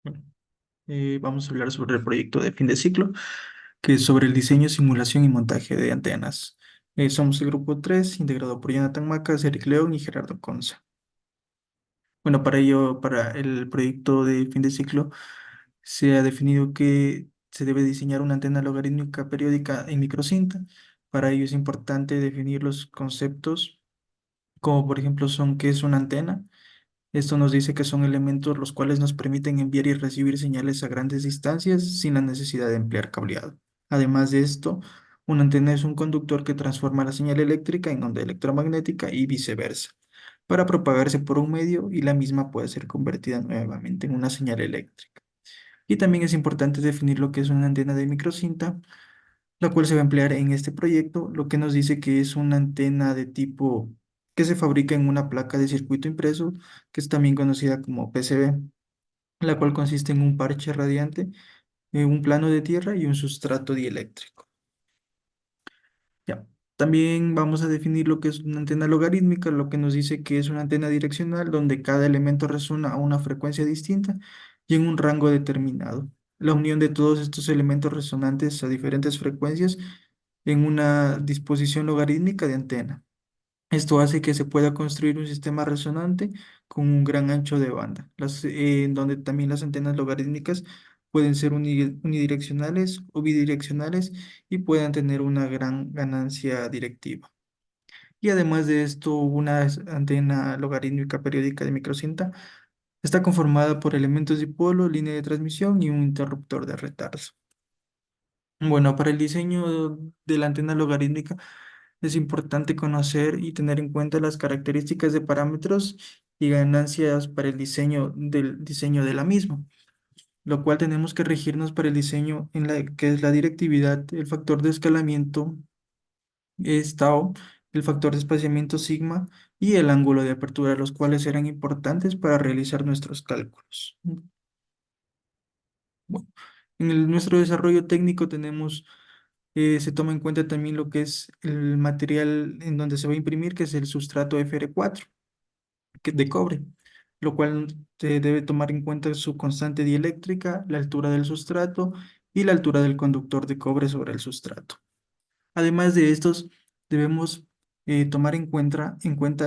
Bueno, vamos a hablar sobre el proyecto de fin de ciclo, que es sobre el diseño, simulación y montaje de antenas. Somos el grupo 3 integrado por Jonathan Macas, Eric León y Gerardo Conza. Bueno, para ello, para el proyecto de fin de ciclo, se ha definido que se debe diseñar una antena logarítmica periódica en microcinta. Para ello es importante definir los conceptos, como por ejemplo son qué es una antena. Esto nos dice que son elementos los cuales nos permiten enviar y recibir señales a grandes distancias sin la necesidad de emplear cableado. Además de esto, una antena es un conductor que transforma la señal eléctrica en onda electromagnética y viceversa, para propagarse por un medio y la misma puede ser convertida nuevamente en una señal eléctrica. Y también es importante definir lo que es una antena de microcinta, la cual se va a emplear en este proyecto, lo que nos dice que es una antena de tipo que se fabrica en una placa de circuito impreso, que es también conocida como PCB, la cual consiste en un parche radiante, un plano de tierra y un sustrato dieléctrico. Ya. También vamos a definir lo que es una antena logarítmica, lo que nos dice que es una antena direccional donde cada elemento resuena a una frecuencia distinta y en un rango determinado. La unión de todos estos elementos resonantes a diferentes frecuencias en una disposición logarítmica de antena. Esto hace que se pueda construir un sistema resonante con un gran ancho de banda, en donde también las antenas logarítmicas pueden ser unidireccionales o bidireccionales y puedan tener una gran ganancia directiva. Y además de esto, una antena logarítmica periódica de microcinta está conformada por elementos dipolo, línea de transmisión y un interruptor de retardo. Bueno, para el diseño de la antena logarítmica es importante conocer y tener en cuenta las características de parámetros y ganancias para el diseño de la misma, lo cual tenemos que regirnos para el diseño en la que es la directividad, el factor de escalamiento es tau, el factor de espaciamiento sigma y el ángulo de apertura, los cuales serán importantes para realizar nuestros cálculos. Bueno, nuestro desarrollo técnico se toma en cuenta también lo que es el material en donde se va a imprimir, que es el sustrato FR4 de cobre, lo cual se debe tomar en cuenta su constante dieléctrica, la altura del sustrato y la altura del conductor de cobre sobre el sustrato. Además de estos, debemos tomar en cuenta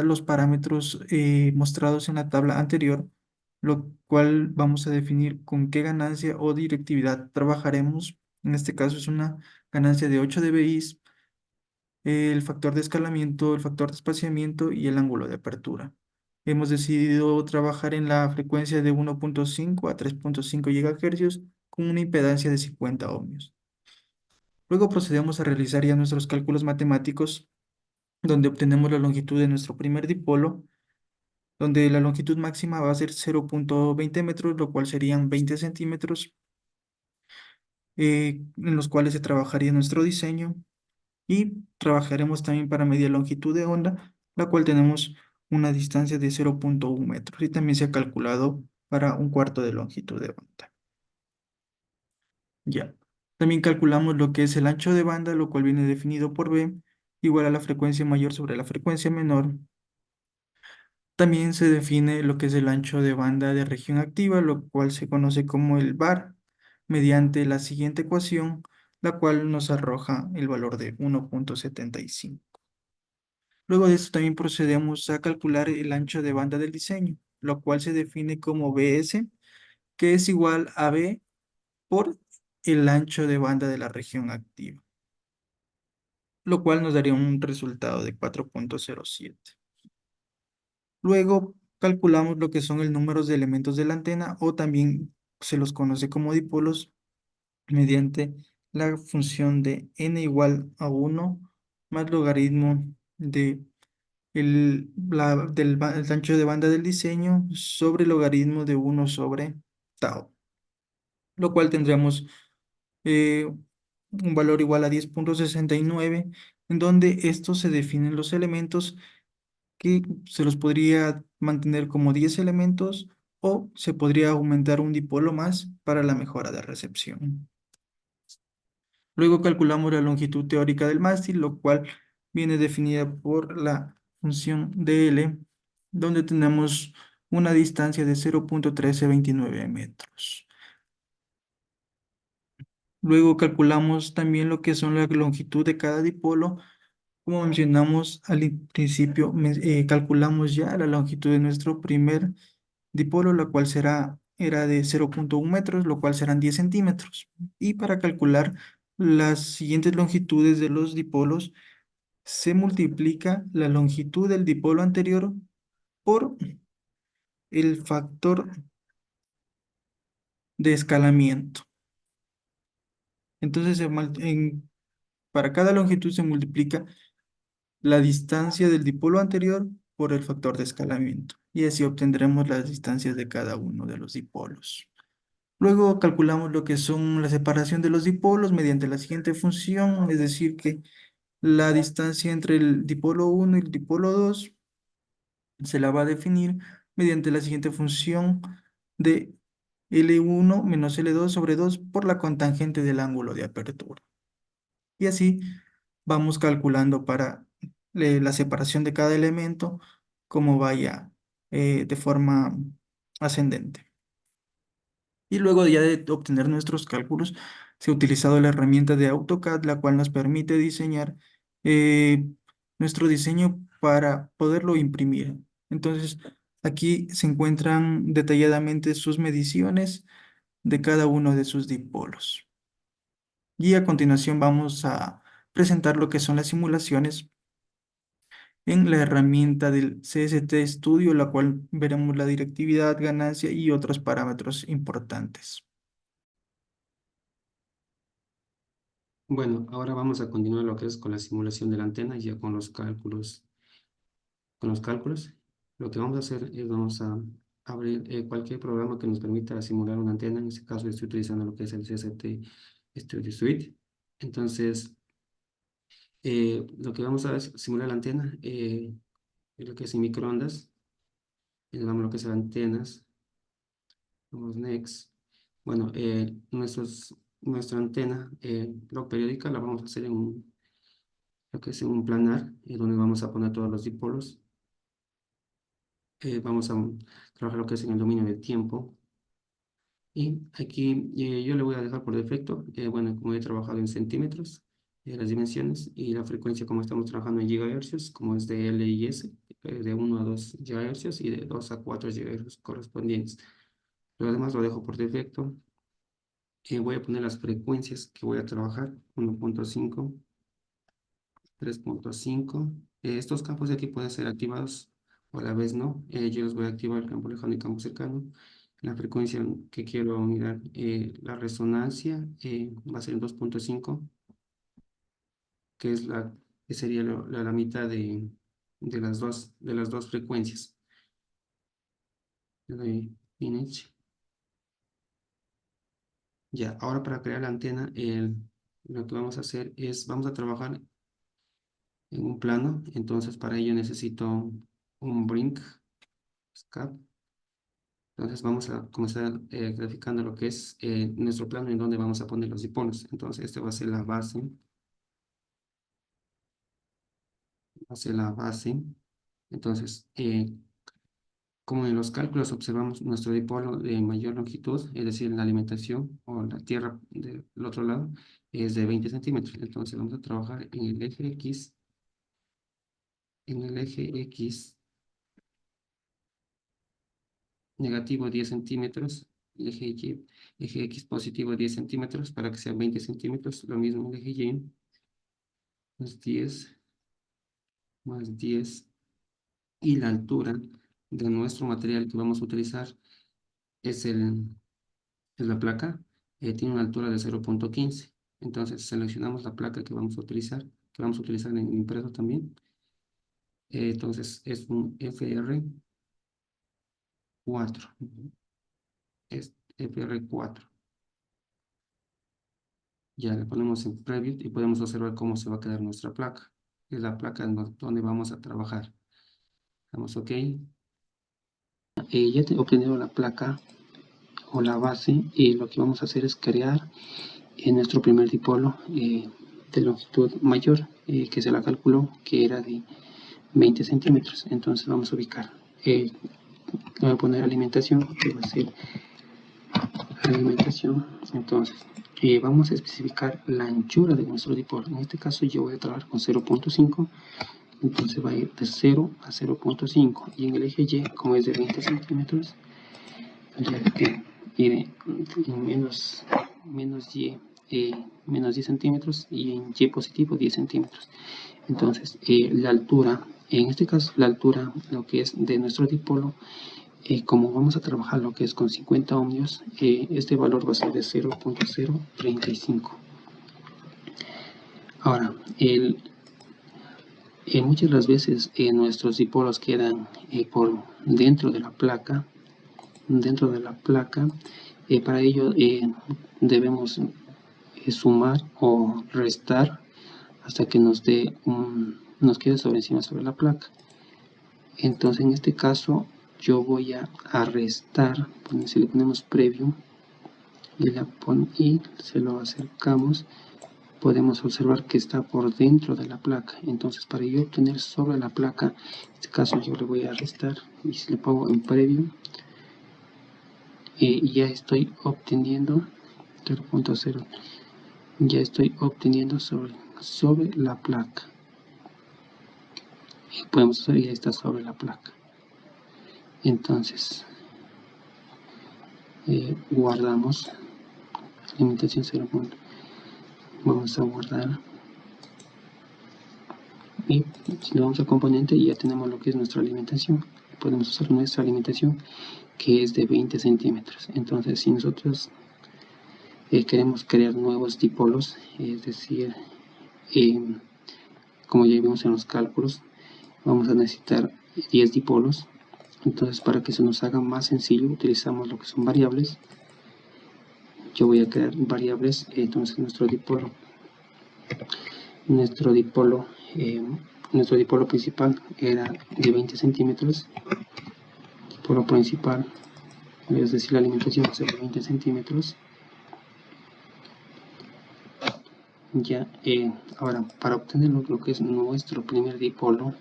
los parámetros mostrados en la tabla anterior, lo cual vamos a definir con qué ganancia o directividad trabajaremos. En este caso es una ganancia de 8 dBi, el factor de escalamiento, el factor de espaciamiento y el ángulo de apertura. Hemos decidido trabajar en la frecuencia de 1.5 a 3.5 GHz con una impedancia de 50 ohmios. Luego procedemos a realizar ya nuestros cálculos matemáticos, donde obtenemos la longitud de nuestro primer dipolo, donde la longitud máxima va a ser 0.20 metros, lo cual serían 20 centímetros, en los cuales se trabajaría nuestro diseño. Y trabajaremos también para media longitud de onda, la cual tenemos una distancia de 0.1 metros y también se ha calculado para un cuarto de longitud de onda. Ya. También calculamos lo que es el ancho de banda, lo cual viene definido por B, igual a la frecuencia mayor sobre la frecuencia menor. También se define lo que es el ancho de banda de región activa, lo cual se conoce como el VAR, mediante la siguiente ecuación, la cual nos arroja el valor de 1.75. Luego de esto también procedemos a calcular el ancho de banda del diseño, lo cual se define como BS, que es igual a B por el ancho de banda de la región activa, lo cual nos daría un resultado de 4.07. Luego calculamos lo que son el número de elementos de la antena o también se los conoce como dipolos mediante la función de n igual a 1 más logaritmo de el ancho de banda del diseño sobre el logaritmo de 1 sobre tau, lo cual tendríamos eh, un valor igual a 10.69, en donde estos se definen los elementos que se los podría mantener como 10 elementos o se podría aumentar un dipolo más para la mejora de recepción. Luego calculamos la longitud teórica del mástil, lo cual viene definida por la función dl, donde tenemos una distancia de 0.1329 metros. Luego calculamos también lo que son la longitud de cada dipolo. Como mencionamos principio, calculamos ya la longitud de nuestro primer dipolo, la cual era de 0,1 metros, lo cual serán 10 centímetros. Y para calcular las siguientes longitudes de los dipolos, se multiplica la longitud del dipolo anterior por el factor de escalamiento. Entonces, para cada longitud se multiplica la distancia del dipolo anterior por el factor de escalamiento. Y así obtendremos las distancias de cada uno de los dipolos. Luego calculamos lo que son la separación de los dipolos mediante la siguiente función, es decir, que la distancia entre el dipolo 1 y el dipolo 2 se la va a definir mediante la siguiente función de L1 menos L2 sobre 2 por la cotangente del ángulo de apertura. Y así vamos calculando para la separación de cada elemento como vaya de forma ascendente. Y luego ya de obtener nuestros cálculos, se ha utilizado la herramienta de AutoCAD, la cual nos permite diseñar eh, nuestro diseño para poderlo imprimir. Entonces, aquí se encuentran detalladamente sus mediciones de cada uno de sus dipolos. Y a continuación vamos a presentar lo que son las simulaciones en la herramienta del CST Studio, la cual veremos la directividad, ganancia y otros parámetros importantes. Bueno, ahora vamos a continuar lo que es con la simulación de la antena, ya con los cálculos. Con los cálculos, lo que vamos a hacer es vamos a abrir cualquier programa que nos permita simular una antena. En este caso estoy utilizando lo que es el CST Studio Suite. Entonces, lo que vamos a es simular la antena, lo que es en microondas. Y vamos a lo que es antenas. Vamos next. Bueno, nuestra antena log periódica la vamos a hacer lo que es en un planar, donde vamos a poner todos los dipolos. Vamos a trabajar lo que es en el dominio de tiempo. Y aquí yo le voy a dejar por defecto, bueno, como he trabajado en centímetros, las dimensiones y la frecuencia como estamos trabajando en gigahercios, como es de L y S, de 1 a 2 gigahercios y de 2 a 4 gigahercios correspondientes. Lo demás lo dejo por defecto. Voy a poner las frecuencias que voy a trabajar, 1.5, 3.5. Estos campos de aquí pueden ser activados o a la vez no. Yo los voy a activar el campo lejano y campo cercano. La frecuencia que quiero mirar, la resonancia va a ser en 2.5, que es que sería la mitad de las dos frecuencias. Le doy finish. Ya, ahora para crear la antena, lo que vamos a hacer es, vamos a trabajar en un plano, entonces para ello necesito un brink scap. Entonces vamos a comenzar graficando lo que es nuestro plano en donde vamos a poner los dipolos. Entonces este va a ser la base, Entonces, como en los cálculos observamos nuestro dipolo de mayor longitud, es decir, la alimentación o la tierra del otro lado es de 20 centímetros. Entonces vamos a trabajar en el eje X negativo 10 centímetros, el eje X positivo 10 centímetros para que sean 20 centímetros, lo mismo el eje Y, más 10, más 10, y la altura de nuestro material que vamos a utilizar es, es la placa, tiene una altura de 0.15, entonces seleccionamos la placa que vamos a utilizar, en impreso también, entonces es un FR4, es FR4. Ya le ponemos en Preview y podemos observar cómo se va a quedar nuestra placa. Es la placa donde vamos a trabajar. Damos OK. Ya obtenido la placa o la base y lo que vamos a hacer es crear nuestro primer dipolo de longitud mayor, que se la calculó que era de 20 centímetros. Entonces vamos a ubicar. Voy a poner alimentación, que va a ser alimentación. Entonces vamos a especificar la anchura de nuestro dipolo. En este caso yo voy a trabajar con 0.5, entonces va a ir de 0 a 0.5, y en el eje Y, como es de 20 centímetros, tendría que ir en menos 10 centímetros, y en Y positivo 10 centímetros. Entonces la altura, en este caso la altura, lo que es de nuestro dipolo, como vamos a trabajar lo que es con 50 ohmios, este valor va a ser de 0.035. Ahora, muchas de las veces nuestros dipolos quedan por dentro de la placa. Para ello debemos sumar o restar hasta que nos quede sobre la placa. Entonces, en este caso, yo voy a restar. Si le ponemos preview y se lo acercamos, podemos observar que está por dentro de la placa. Entonces, para yo obtener sobre la placa, en este caso yo le voy a restar, y si le pongo en preview, ya estoy obteniendo 0.0, ya estoy obteniendo sobre la placa. Y podemos ver, ya está sobre la placa. Entonces, guardamos alimentación 0. Vamos a guardar, y si le vamos al componente, ya tenemos lo que es nuestra alimentación. Podemos usar nuestra alimentación, que es de 20 centímetros. Entonces, si nosotros queremos crear nuevos dipolos, es decir, como ya vimos en los cálculos, vamos a necesitar 10 dipolos. Entonces, para que se nos haga más sencillo, utilizamos lo que son variables. Yo voy a crear variables. Entonces, nuestro dipolo principal era de 20 centímetros. Dipolo principal, es decir, la alimentación va a ser de 20 centímetros. Ya, ahora, para obtener lo que es nuestro primer dipolo,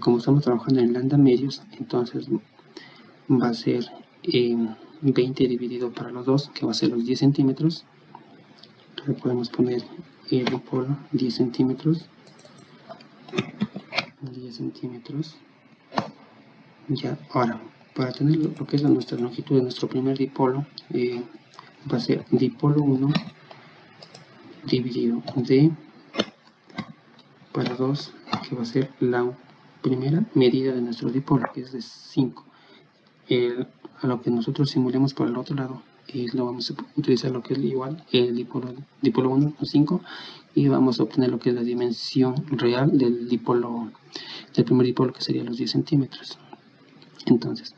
como estamos trabajando en lambda medios, entonces va a ser 20 dividido para los dos, que va a ser los 10 centímetros. Entonces podemos poner el dipolo 10 centímetros. 10 centímetros. Ya, ahora, para tener lo que es nuestra longitud de nuestro primer dipolo, va a ser dipolo 1 dividido de para 2, que va a ser la primera medida de nuestro dipolo, que es de 5. A lo que nosotros simulemos por el otro lado, lo vamos a utilizar lo que es igual, el dipolo 1 o 5, y vamos a obtener lo que es la dimensión real del primer dipolo, que sería los 10 centímetros. Entonces,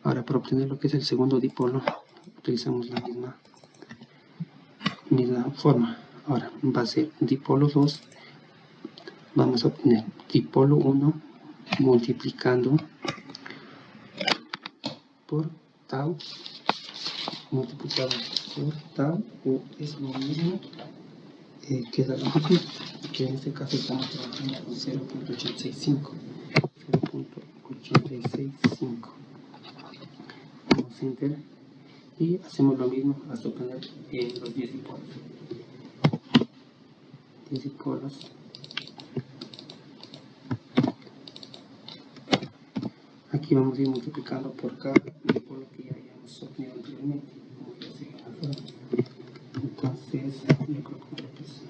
ahora para obtener lo que es el segundo dipolo, utilizamos la misma forma. Ahora va a ser dipolo 2, vamos a obtener dipolo 1 multiplicando por tau, multiplicado por tau, es lo mismo que la longitud, que en este caso estamos trabajando con 0.865. 0.865. Damos enter y hacemos lo mismo hasta obtener los 10 dipolos. 10 dipolos. Aquí vamos a ir multiplicando por cada dipolo que ya hayamos obtenido anteriormente, como ya se ve en la forma. Entonces, yo creo que es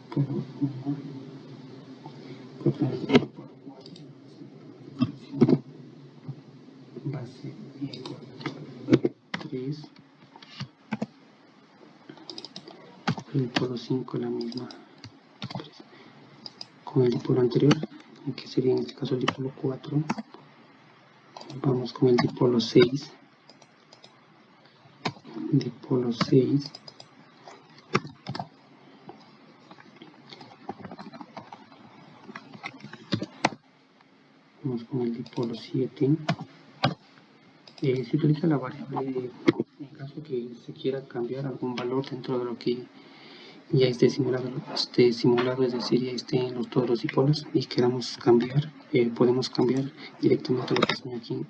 por 1, por 4, va a ser igual a 3, el dipolo 5 la misma, con el dipolo anterior, que sería en este caso el dipolo 4, vamos con el dipolo 6, vamos con el dipolo 7, se utiliza la variable en caso que se quiera cambiar algún valor dentro de lo que ya esté simulado, es decir, ya estén todos los dipolos y queramos cambiar, podemos cambiar directamente lo que está aquí en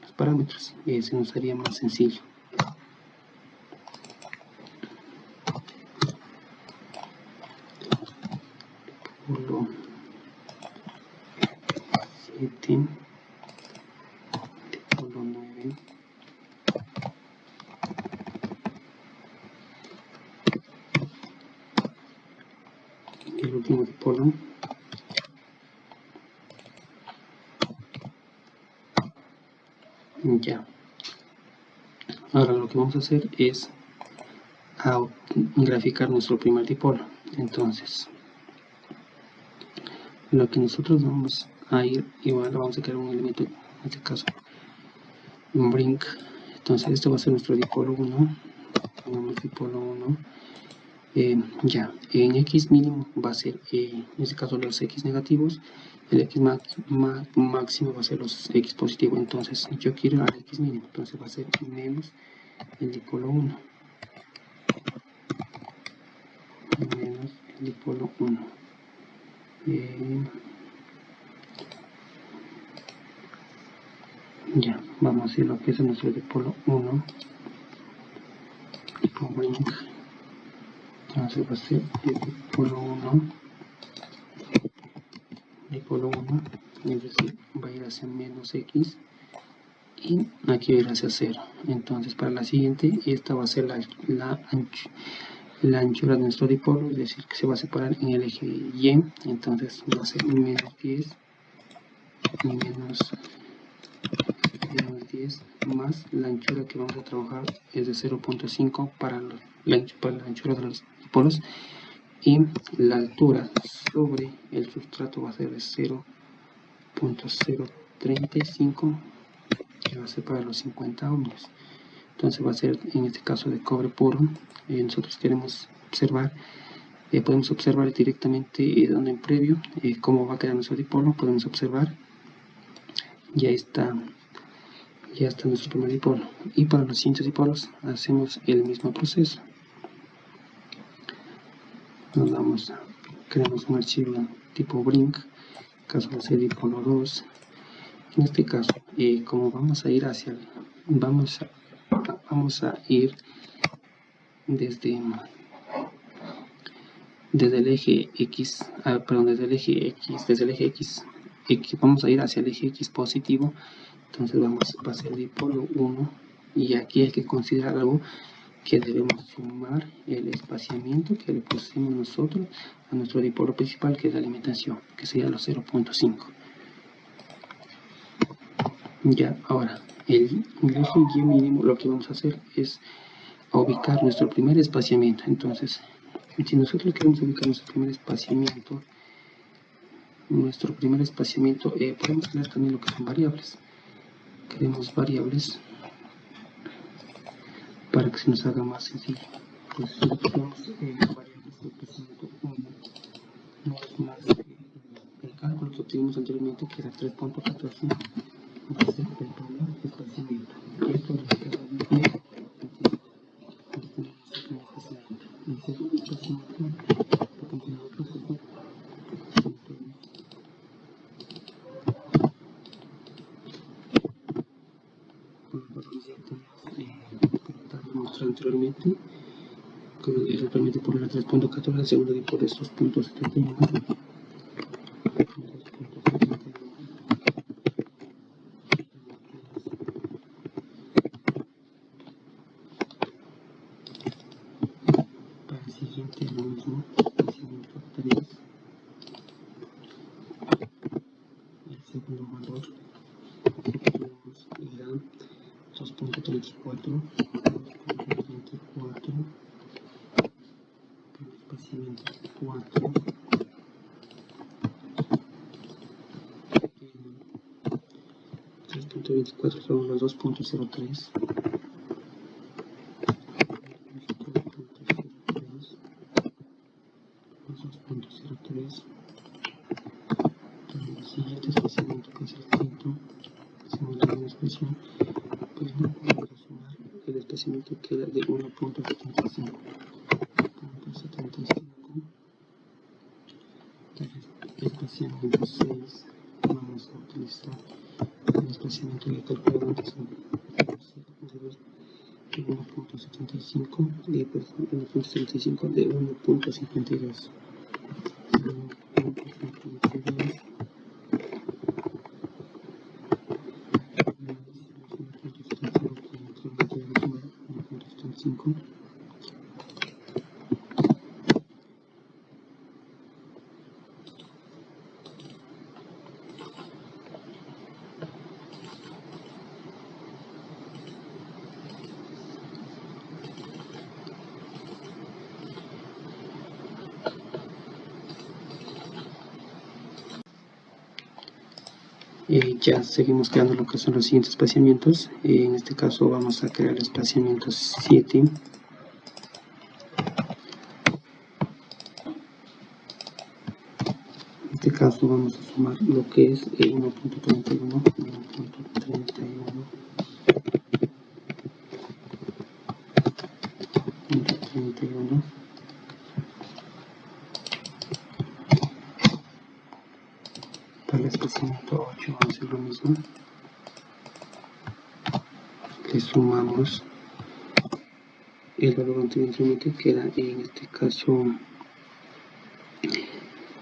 los parámetros, se nos haría más sencillo. dipolo 7, dipolo 9, y el último dipolo. Ya. Ahora lo que vamos a hacer es graficar nuestro primer dipolo. Entonces, lo que nosotros vamos a ir, igual vamos a crear un elemento, en este caso, un brink. Entonces, esto va a ser nuestro dipolo 1. Pongamos dipolo 1. Ya, en X mínimo va a ser, en este caso, los X negativos. El X máximo va a ser los X positivos. Entonces, yo quiero al X mínimo. Entonces, va a ser menos el dipolo 1. Menos el dipolo 1. Ya, vamos a hacer lo que es nuestro dipolo 1. Tipo brink. Entonces va a ser el dipolo 1. Dipolo 1. Es decir, va a ir hacia menos X. Y aquí va a ir hacia 0. Entonces para la siguiente, esta va a ser la anchura de nuestro dipolo, es decir, que se va a separar en el eje Y. Entonces va a ser menos 10 y menos 10 más la anchura que vamos a trabajar es de 0.5 para la anchura de los dipolos, y la altura sobre el sustrato va a ser de 0.035, que va a ser para los 50 ohmios. Entonces va a ser en este caso de cobre puro. Nosotros queremos observar, podemos observar directamente donde en previo cómo va a quedar nuestro dipolo. Podemos observar, ya está nuestro primer dipolo. Y para los siguientes dipolos hacemos el mismo proceso. Creamos un archivo tipo brink, caso va a ser dipolo 2. En este caso, como vamos a ir hacia vamos a ir desde el eje X, desde el eje X, vamos a ir hacia el eje X positivo. Entonces vamos a pasar el dipolo 1, y aquí hay que considerar algo, que debemos sumar el espaciamiento que le pusimos nosotros a nuestro dipolo principal, que es la alimentación, que sería los 0.5. Ya, ahora, el eje Y mínimo, lo que vamos a hacer es ubicar nuestro primer espaciamiento. Entonces, si nosotros queremos ubicar nuestro primer espaciamiento, podemos crear también lo que son variables. Creemos variables para que se nos haga más sencillo. Pues si tenemos variables de espaciamiento 1, no es más el cálculo que obtuvimos anteriormente, que era 3.14, va a ser el primer espaciamiento. Esto lo que va a decir, el segundo espaciamiento, lo continuamos el proceso. Anteriormente, exactamente por la 3.14, el segundo dipolo es 2.71. Para el siguiente es lo mismo, espaciamiento 3, el segundo valor que tenemos era 2.34, espaciamiento 4, 3.24 son los 2.03, los 2.03. El siguiente espaciamiento, que es el quinto, hacemos la misma expresión, pues no podemos sumar el espaciamiento que era de 1.75. El espaciamiento 6, vamos a utilizar el espaciamiento que calculado antes de 1.75, de 1.52. 5. Ya seguimos creando lo que son los siguientes espaciamientos. En este caso vamos a crear el espaciamiento 7. En este caso vamos a sumar lo que es 1.31, 1.31, 1.31. Para el espaciamiento 8 vamos a hacer lo mismo. Le sumamos el valor anteriormente, que era en este caso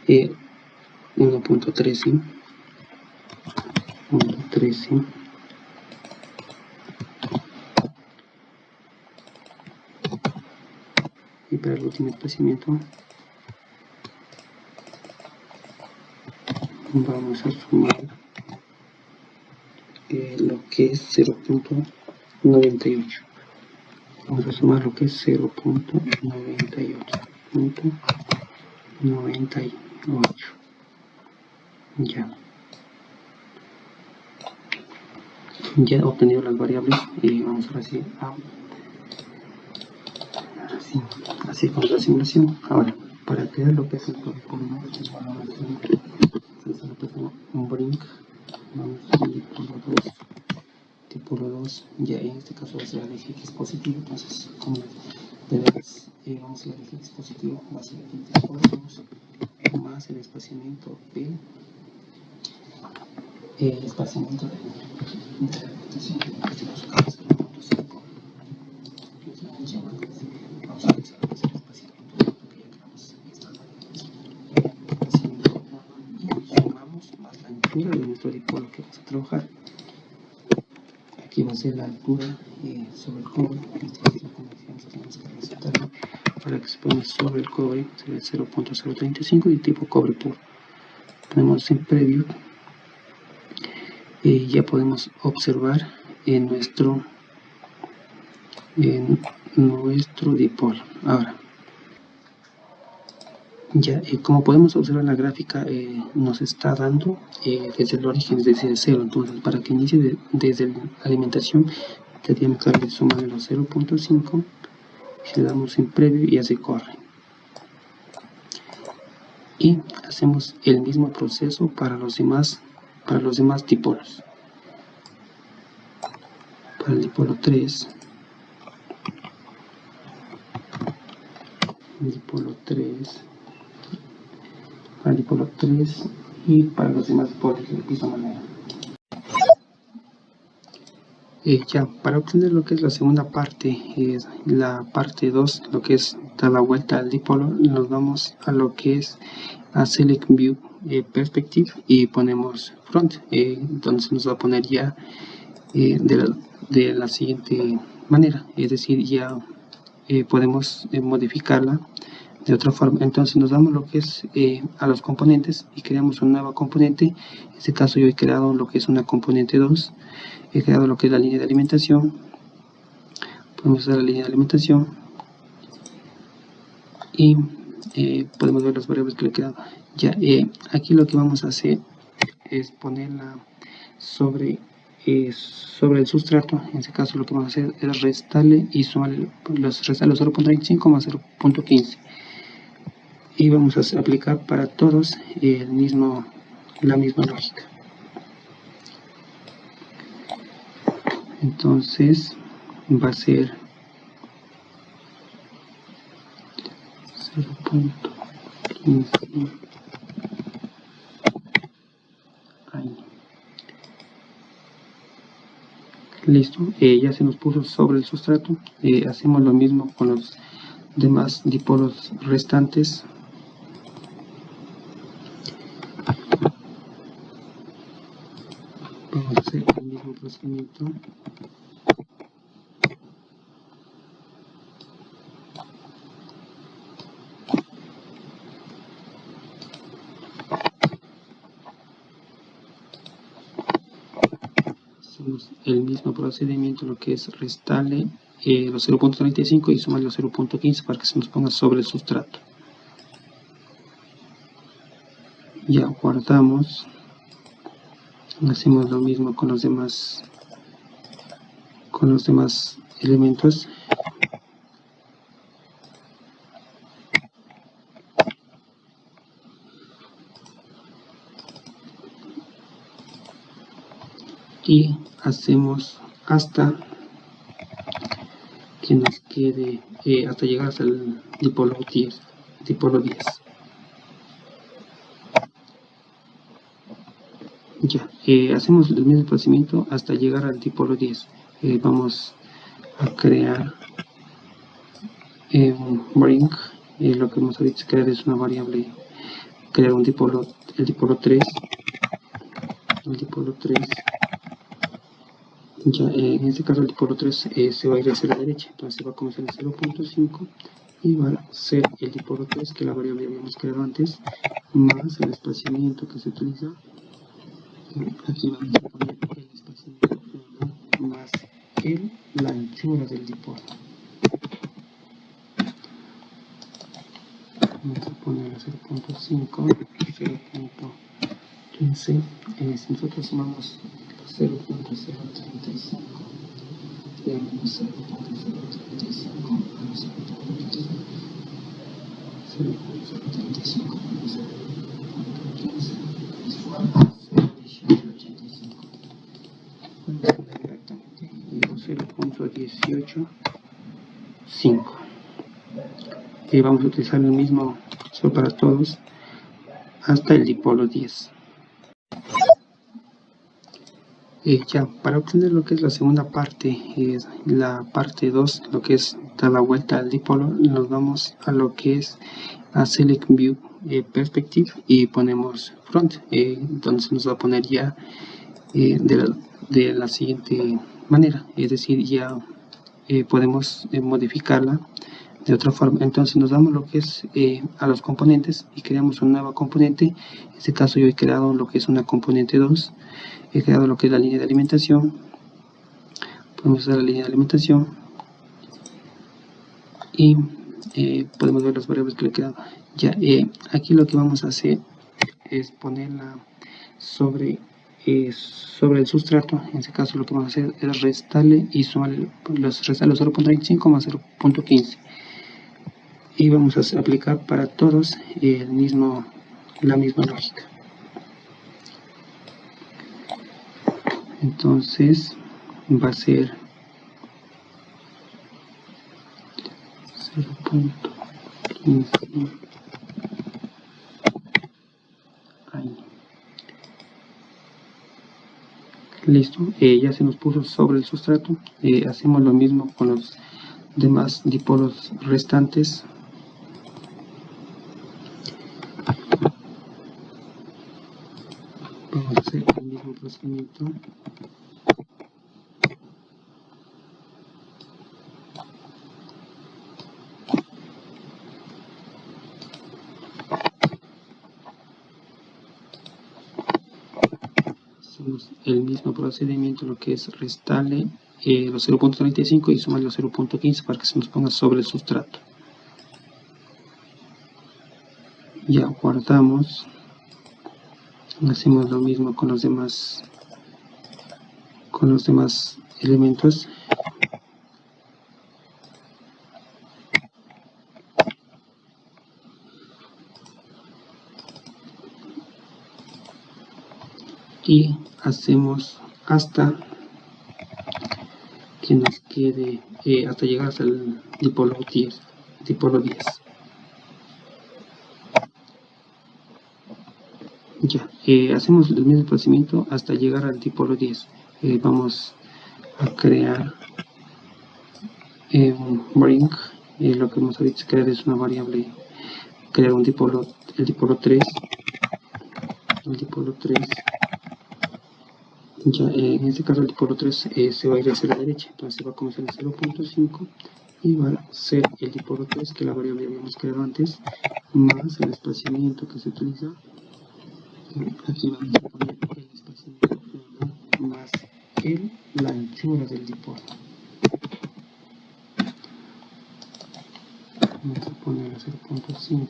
1.13, 1.13, y para el último espaciamiento vamos a sumar lo que es 0.98. Vamos a sumar lo que es 0.98. Ya he obtenido las variables y vamos a decir así con la simulación. Ahora, para crear lo que es el polígono, un brink, vamos a ir tipo 2, ya en este caso va a ser el eje X positivo, entonces como vamos a el eje X positivo, va a ser el tipo 2 más el espaciamiento P, el espaciamiento de la repetición de los 0.5. Vamos a utilizar el espaciamiento que ya creamos y sumamos más la altura de nuestro dipolo que vamos a trabajar. Aquí va a ser la altura sobre el cobre. Tenemos que resaltarlo para que se ponga sobre el cobre, sería 0.035 y tipo cobre puro. Ponemos en preview y ya podemos observar en nuestro dipolo. Ahora, ya como podemos observar en la gráfica, nos está dando desde el origen, desde cero. Entonces, para que inicie desde la alimentación, tendríamos que sumarle los 0.5, le damos en preview y ya se corre. Y hacemos el mismo proceso para los demás dipolos. Para el dipolo 3, para el dipolo 3 y para los demás dipolos de la misma manera. Ya, para obtener lo que es la segunda parte, la parte 2, lo que es dar la vuelta al dipolo, nos vamos a lo que es a Select View Perspective y ponemos Front, entonces nos va a poner ya de la siguiente manera, es decir, ya podemos modificarla de otra forma. Entonces nos damos lo que es a los componentes y creamos una nueva componente. En este caso yo he creado lo que es una componente 2, he creado lo que es la línea de alimentación. Podemos usar la línea de alimentación y podemos ver las variables que le he creado. Ya, aquí lo que vamos a hacer es ponerla sobre el sustrato. En este caso lo que vamos a hacer es restarle y sumarle los 0.25 más 0.15 y vamos a aplicar para todos la misma lógica. Entonces va a ser 0.15 ahí. Listo, ya se nos puso sobre el sustrato. Hacemos lo mismo con los demás dipolos restantes. Vamos a hacer el mismo procedimiento. Hacemos el mismo procedimiento, lo que es restarle los 0.35 y sumar los 0.15 para que se nos ponga sobre el sustrato. Ya guardamos. Hacemos lo mismo con los demás elementos. Y hacemos hasta que nos quede, hasta llegar hasta el dipolo 10. Ya, hacemos el mismo procedimiento hasta llegar al dipolo 10. Vamos a crear un bring. Lo que vamos a crear es una variable, crear un dipolo, el dipolo 3. Ya, en este caso el dipolo 3 se va a ir hacia la derecha, entonces va a comenzar en 0.5 y va a ser el dipolo 3, que la variable habíamos creado antes, más el espaciamiento que se utiliza. Aquí vamos a poner el espaciamiento más la anchura del dipolo. Vamos a poner 0.5, 0.15. Si nosotros sumamos 0.035, digamos 0.035 menos 0.15, 0.035 menos 0.15 es igual a 0.1885. Vamos a poner directamente 0.185. Y vamos a utilizar el mismo para todos hasta el dipolo 10. Ya, para obtener lo que es la segunda parte, la parte 2, lo que es dar la vuelta al dipolo, nos vamos a lo que es a Select View Perspective y ponemos Front, entonces nos va a poner ya de la siguiente manera, es decir, ya podemos modificarla de otra forma. Entonces nos damos lo que es a los componentes y creamos una nueva componente. En este caso yo he creado lo que es una componente 2, he creado lo que es la línea de alimentación. Podemos usar la línea de alimentación y podemos ver las variables que le he creado. Ya, aquí lo que vamos a hacer es ponerla sobre el sustrato. En este caso lo que vamos a hacer es restarle y sumar los 0.25 más 0.15 y vamos a aplicar para todos la misma lógica. Entonces va a ser 0.15 ahí. Listo, ya se nos puso sobre el sustrato. Hacemos lo mismo con los demás dipolos restantes. Vamos a hacer el mismo procedimiento. Hacemos el mismo procedimiento, lo que es restarle los 0.35 y sumar los 0.15 para que se nos ponga sobre el sustrato. Ya guardamos. Hacemos lo mismo con los demás elementos. Y hacemos hasta que nos quede, hasta llegar hasta el dipolo 10. Ya, hacemos el mismo procedimiento hasta llegar al dipolo 10. Vamos a crear un bring. Lo que vamos a crear es una variable, crear un dipolo, el dipolo 3. Ya, en este caso el dipolo 3 se va a ir hacia la derecha, entonces va a comenzar en 0.5 y va a ser el dipolo 3, que la variable habíamos creado antes, más el espaciamiento que se utiliza. Aquí vamos a poner el espaciamiento más la anchura del dipodo. Vamos a poner a 0.5,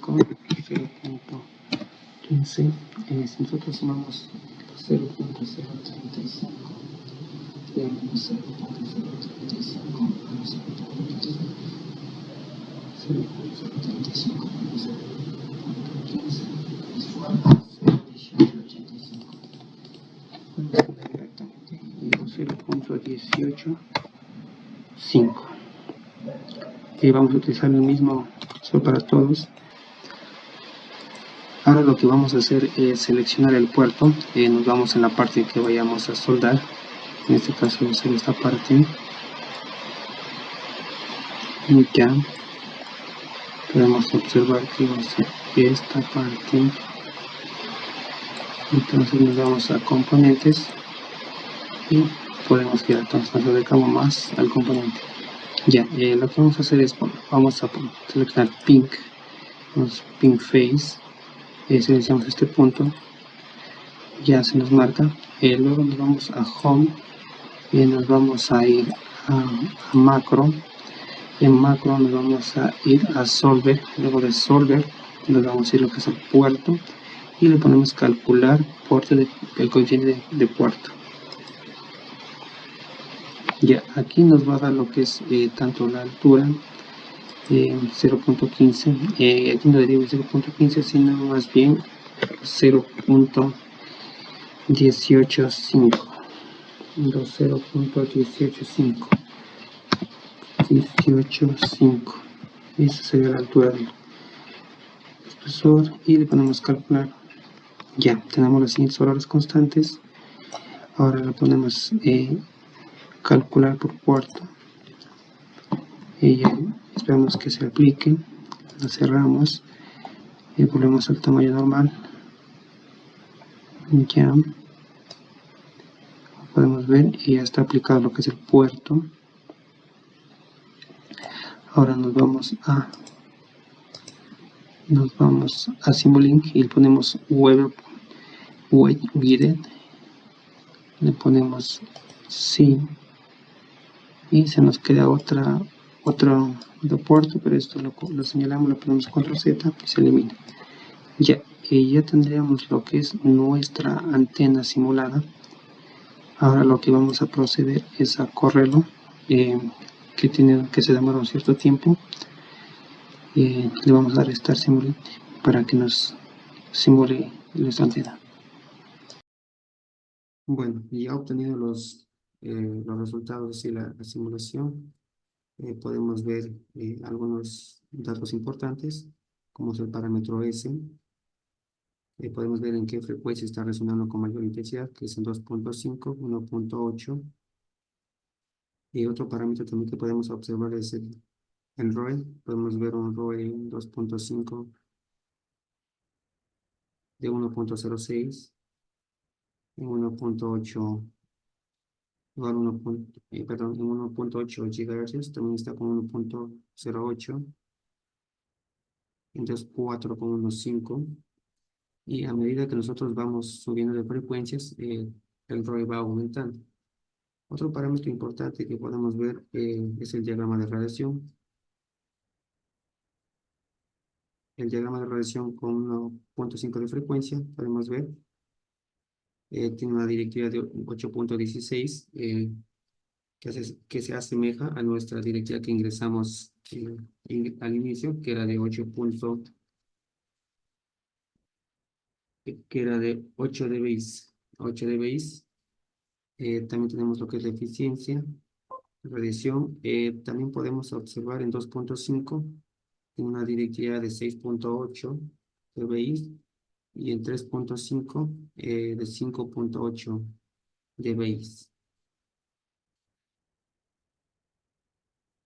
0.15. Si nosotros sumamos 0.035, digamos 0.035 menos 0.035 menos 0.15 es igual a 0.1885. Vamos a poner directamente 0.185. Y vamos a utilizar el mismo para todos. Ahora lo que vamos a hacer es seleccionar el puerto. Nos vamos en la parte que vayamos a soldar. En este caso va a ser esta parte. Y ya podemos observar que va a ser esta parte. Entonces nos vamos a componentes y podemos ir al transfer de cabo más al componente. Ya, lo que vamos a hacer es, vamos a seleccionar pink face, seleccionamos este punto, ya se nos marca, luego nos vamos a home, nos vamos a ir a macro, en macro nos vamos a ir a solver, luego de solver nos vamos a ir a lo que es el puerto y le ponemos calcular el coeficiente de puerto. Ya, aquí nos va a dar lo que es tanto la altura 0.15, aquí no digo 0.15 sino más bien 0.185, 0.185, esa sería la altura del espesor y le ponemos calcular. Ya tenemos los siguientes valores constantes. Ahora le ponemos calcular por puerto y esperamos que se aplique, la cerramos y volvemos al tamaño normal. Ya podemos ver y ya está aplicado lo que es el puerto. Ahora nos vamos a Simulink y le ponemos Weight Guided, le ponemos sí y se nos queda otro puerto, pero esto lo señalamos, le ponemos control Z y se elimina. Ya tendríamos lo que es nuestra antena simulada. Ahora lo que vamos a proceder es a correrlo, que se demora un cierto tiempo. Le vamos a dar Start Simulate para que nos simule nuestra antena. Bueno, ya obtenido los resultados de la simulación, podemos ver algunos datos importantes, como es el parámetro S. Podemos ver en qué frecuencia está resonando con mayor intensidad, que es en 2.5, 1.8. Y otro parámetro también que podemos observar es el ROE. Podemos ver un ROE 2.5 de 1.06, en 1.8, igual en 1.8 GHz, también está con 1.08, entonces 4.15. Y a medida que nosotros vamos subiendo de frecuencias, el ROE va aumentando. Otro parámetro importante que podemos ver es el diagrama de radiación. El diagrama de radiación con 1.5 de frecuencia, podemos ver, tiene una directiva de 8.16 que se asemeja a nuestra directiva que ingresamos al inicio, que era de 8 dBi. 8 dBi. También tenemos lo que es la eficiencia, radiación. También podemos observar en 2.5 en una directividad de 6.8 dBi y en 3.5 de 5.8 dBi.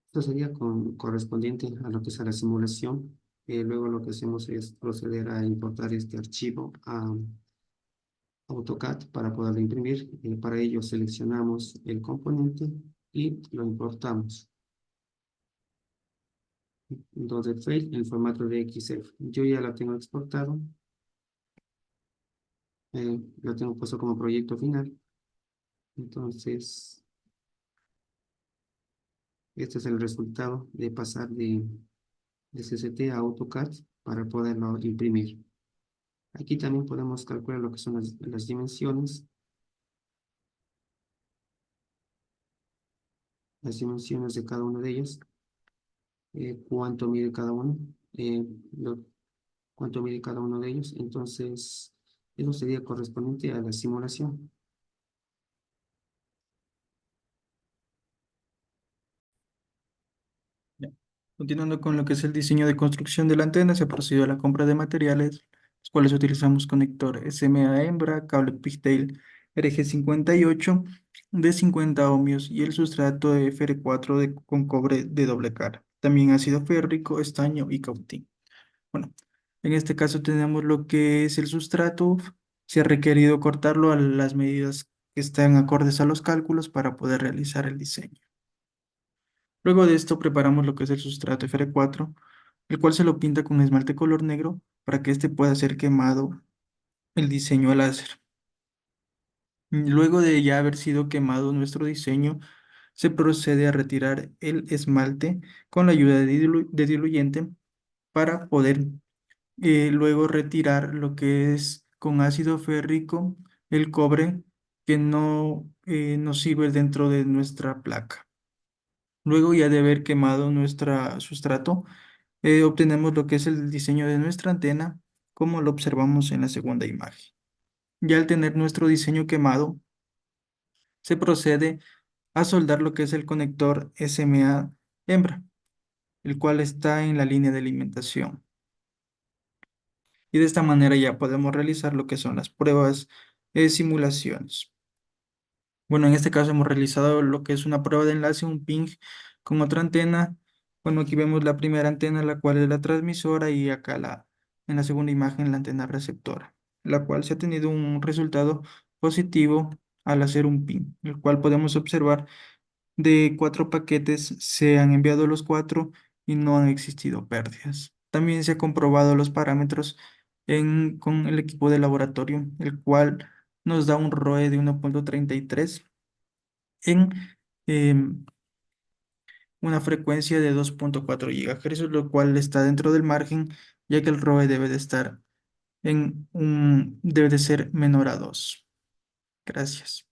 Esto sería correspondiente a lo que es la simulación. Luego lo que hacemos es proceder a importar este archivo a AutoCAD para poderlo imprimir. Para ello seleccionamos el componente y lo importamos. Entonces, file en formato de XF. Yo ya lo tengo exportado. Lo tengo puesto como proyecto final. Entonces, este es el resultado de pasar de CCT a AutoCAD para poderlo imprimir. Aquí también podemos calcular lo que son las dimensiones de cada una de ellas, cuánto mide cada uno, eh, lo- cuánto mide cada uno de ellos. Entonces, eso sería correspondiente a la simulación. Ya. Continuando con lo que es el diseño de construcción de la antena, se procedió a la compra de materiales, los cuales utilizamos conector SMA hembra, cable pigtail RG58 de 50 ohmios y el sustrato de FR4 con cobre de doble cara. También ácido férrico, estaño y cautín. Bueno, en este caso tenemos lo que es el sustrato. Se ha requerido cortarlo a las medidas que están acordes a los cálculos para poder realizar el diseño. Luego de esto preparamos lo que es el sustrato FR4, el cual se lo pinta con esmalte color negro para que éste pueda ser quemado el diseño a láser. Luego de ya haber sido quemado nuestro diseño, se procede a retirar el esmalte con la ayuda de diluyente para poder luego retirar lo que es con ácido férrico el cobre que no nos sirve dentro de nuestra placa. Luego ya de haber quemado nuestro sustrato, obtenemos lo que es el diseño de nuestra antena, como lo observamos en la segunda imagen. Ya al tener nuestro diseño quemado, se procede a soldar lo que es el conector SMA hembra, el cual está en la línea de alimentación. Y de esta manera ya podemos realizar lo que son las pruebas de simulaciones. Bueno, en este caso hemos realizado lo que es una prueba de enlace, un ping con otra antena. Bueno, aquí vemos la primera antena, la cual es la transmisora, y acá en la segunda imagen la antena receptora, la cual se ha tenido un resultado positivo al hacer un ping, el cual podemos observar de 4 paquetes se han enviado los 4 y no han existido pérdidas. También se ha comprobado los parámetros con el equipo de laboratorio, el cual nos da un ROE de 1,33 en em, una frecuencia de 2,4 GHz, lo cual está dentro del margen, ya que el ROE debe de estar debe de ser menor a 2. Gracias.